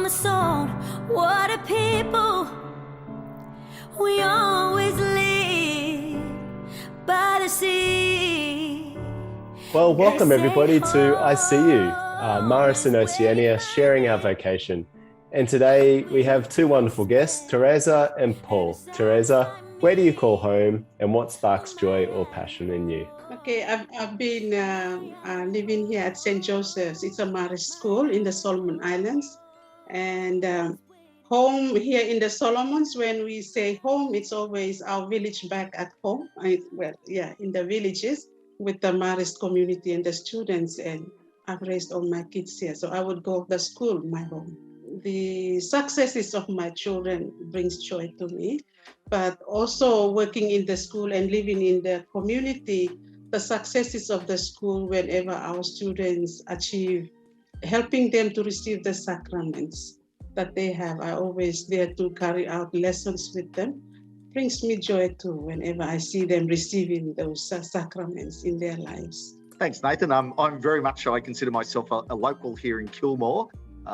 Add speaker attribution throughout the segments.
Speaker 1: the stone. What a people. We always live by the sea.
Speaker 2: Well, welcome everybody to I See You, Marists in Oceania, sharing our vocation. And today we have two wonderful guests, Theresa and Paul. Theresa, where do you call home and what sparks joy or passion in you?
Speaker 3: Okay, I've been living here at St. Joseph's. It's a Marist school in the Solomon Islands. And home here in the Solomons, when we say home, it's always our village back at home. In the villages with the Marist community and the students. And I've raised all my kids here. So I would go to the school, my home. The successes of my children brings joy to me, but also working in the school and living in the community, the successes of the school whenever our students achieve, helping them to receive the sacraments that they have. I always there to carry out lessons with them. Brings me joy too whenever I see them receiving those sacraments in their lives.
Speaker 4: Thanks, Nathan. I'm very much, I consider myself a local here in Kilmore,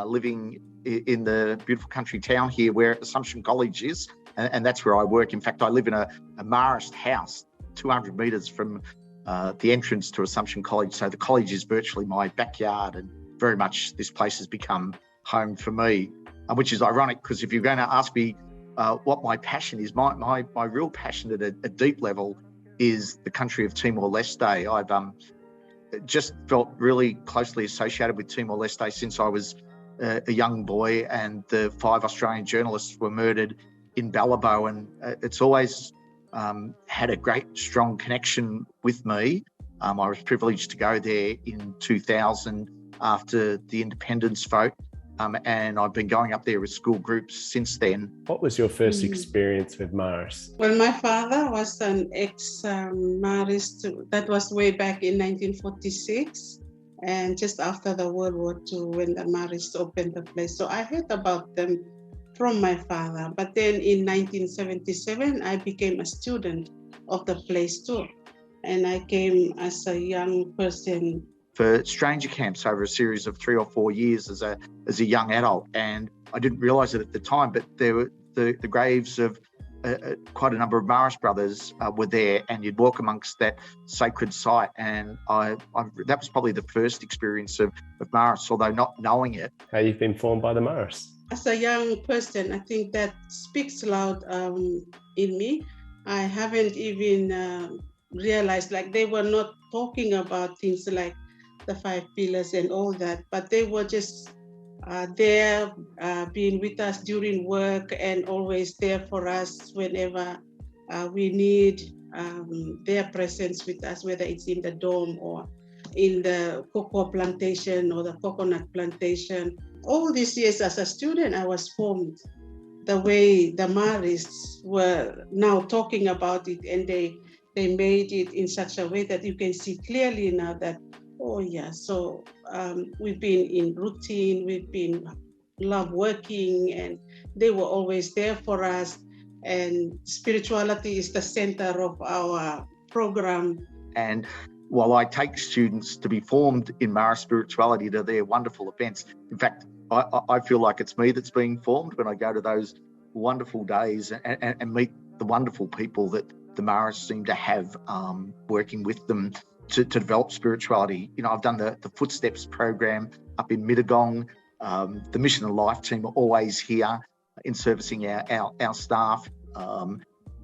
Speaker 4: living in the beautiful country town here where Assumption College is, and that's where I work. In fact, I live in a Marist house 200 metres from the entrance to Assumption College. So the college is virtually my backyard, and very much this place has become home for me, which is ironic because if you're going to ask me what my passion is, my real passion at a deep level is the country of Timor-Leste. I've just felt really closely associated with Timor-Leste since I was a young boy, and the 5 Australian journalists were murdered in Balibo, and it's always had a great strong connection with me. I was privileged to go there in 2000 after the independence vote, and I've been going up there with school groups since then.
Speaker 2: What was your first experience with Marist?
Speaker 3: Well, my father was an ex-Marist. That was way back in 1946. And just after the World War II, when the Marists opened the place. So I heard about them from my father. But then in 1977, I became a student of the place too. And I came as a young person.
Speaker 4: For stranger camps over a series of 3 or 4 years as a young adult. And I didn't realise it at the time, but there were the graves of quite a number of Marist brothers were there, and you'd walk amongst that sacred site. And that was probably the first experience of Marist, although not knowing it.
Speaker 2: How you've been formed by the Marists?
Speaker 3: As a young person, I think that speaks loud in me. I haven't even realized, like they were not talking about things like the 5 pillars and all that, but they were just there being with us during work and always there for us whenever we need their presence with us, whether it's in the dorm or in the cocoa plantation or the coconut plantation. All these years as a student, I was formed the way the Marists were now talking about it, and they made it in such a way that you can see clearly now that, oh yeah, so we've been in routine, we've been love working, and they were always there for us. And spirituality is the center of our program.
Speaker 4: And while I take students to be formed in Marist spirituality to their wonderful events, in fact, I feel like it's me that's being formed when I go to those wonderful days and meet the wonderful people that the Marists seem to have working with them to develop spirituality. You know, I've done the Footsteps program up in Mittagong. The Mission and Life team are always here in servicing our staff.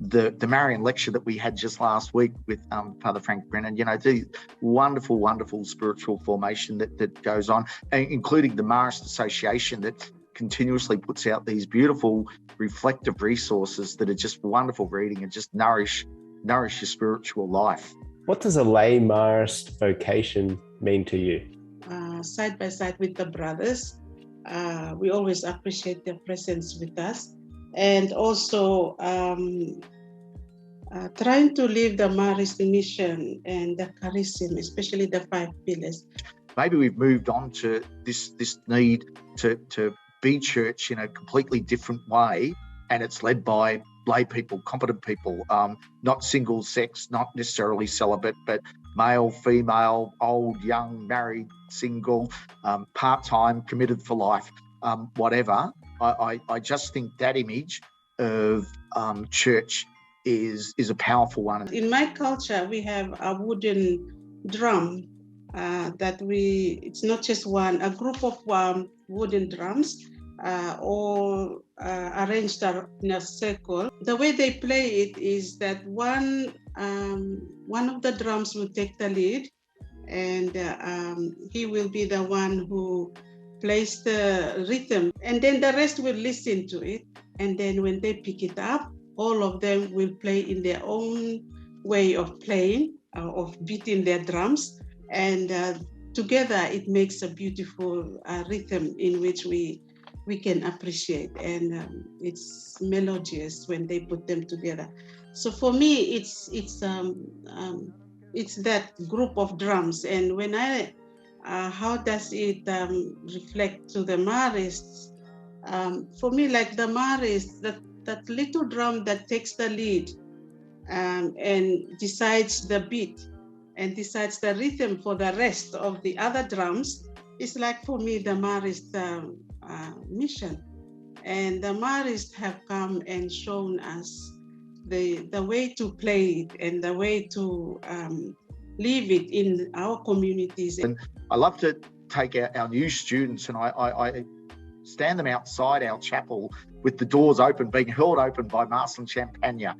Speaker 4: The Marian lecture that we had just last week with Father Frank Brennan, you know, the wonderful spiritual formation that goes on, including the Marist Association that continuously puts out these beautiful reflective resources that are just wonderful reading and just nourish your spiritual life.
Speaker 2: What does a lay Marist vocation mean to you?
Speaker 3: Side by side with the brothers, we always appreciate their presence with us, and also trying to live the Marist mission and the charism, especially the 5 pillars.
Speaker 4: Maybe we've moved on to this need to be church in a completely different way, and it's led by lay people, competent people, not single sex, not necessarily celibate, but male, female, old, young, married, single, part-time, committed for life. whatever. I just think that image of church is a powerful one.
Speaker 3: In my culture, we have a wooden drum it's not just one, a group of wooden drums all arranged in a circle. The way they play it is that one of the drums will take the lead, and he will be the one who plays the rhythm, and then the rest will listen to it. And then when they pick it up, all of them will play in their own way of playing, of beating their drums, and together it makes a beautiful rhythm in which we can appreciate, and it's melodious when they put them together. So for me, it's that group of drums. And when how does it reflect to the Marists? For me, like the Marist, that little drum that takes the lead and decides the beat and decides the rhythm for the rest of the other drums, is like, for me, the Marist mission. And the Marists have come and shown us the way to play it and the way to live it in our communities.
Speaker 4: And I love to take our new students, and I stand them outside our chapel with the doors open, being held open by Marist and Champagne,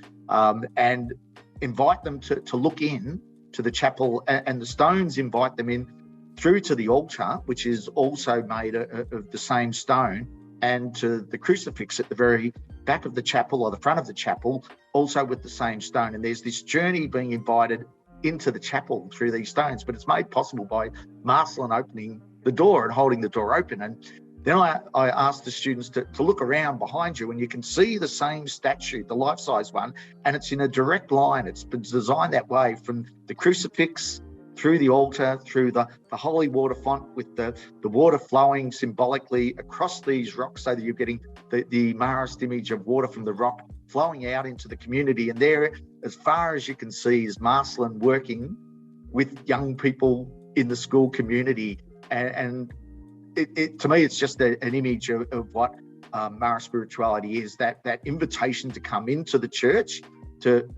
Speaker 4: and invite them to look in to the chapel, and the stones invite them in through to the altar, which is also made of the same stone, and to the crucifix at the very back of the chapel or the front of the chapel, also with the same stone. And there's this journey being invited into the chapel through these stones, but it's made possible by Marcelin opening the door and holding the door open. And then I asked the students to look around behind you, and you can see the same statue, the life-size one, and it's in a direct line. It's been designed that way, from the crucifix through the altar, through the holy water font, with the water flowing symbolically across these rocks, so that you're getting the Marist image of water from the rock flowing out into the community. And there, as far as you can see, is Marcelin working with young people in the school community. And it to me, it's just an image of what Marist spirituality is, that invitation to come into the church, to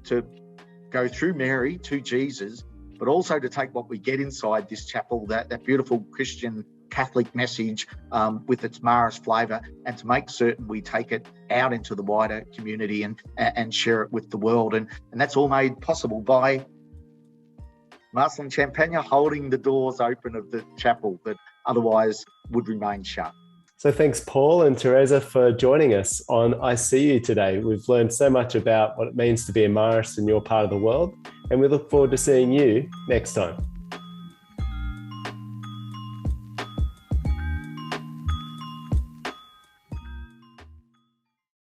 Speaker 4: go through Mary to Jesus, but also to take what we get inside this chapel, that beautiful Christian Catholic message with its Marist flavour, and to make certain we take it out into the wider community and share it with the world. And that's all made possible by Marcelin Champagne holding the doors open of the chapel that otherwise would remain shut.
Speaker 2: So thanks, Paul and Theresa, for joining us on I See You today. We've learned so much about what it means to be a Marist in your part of the world, and we look forward to seeing you next time.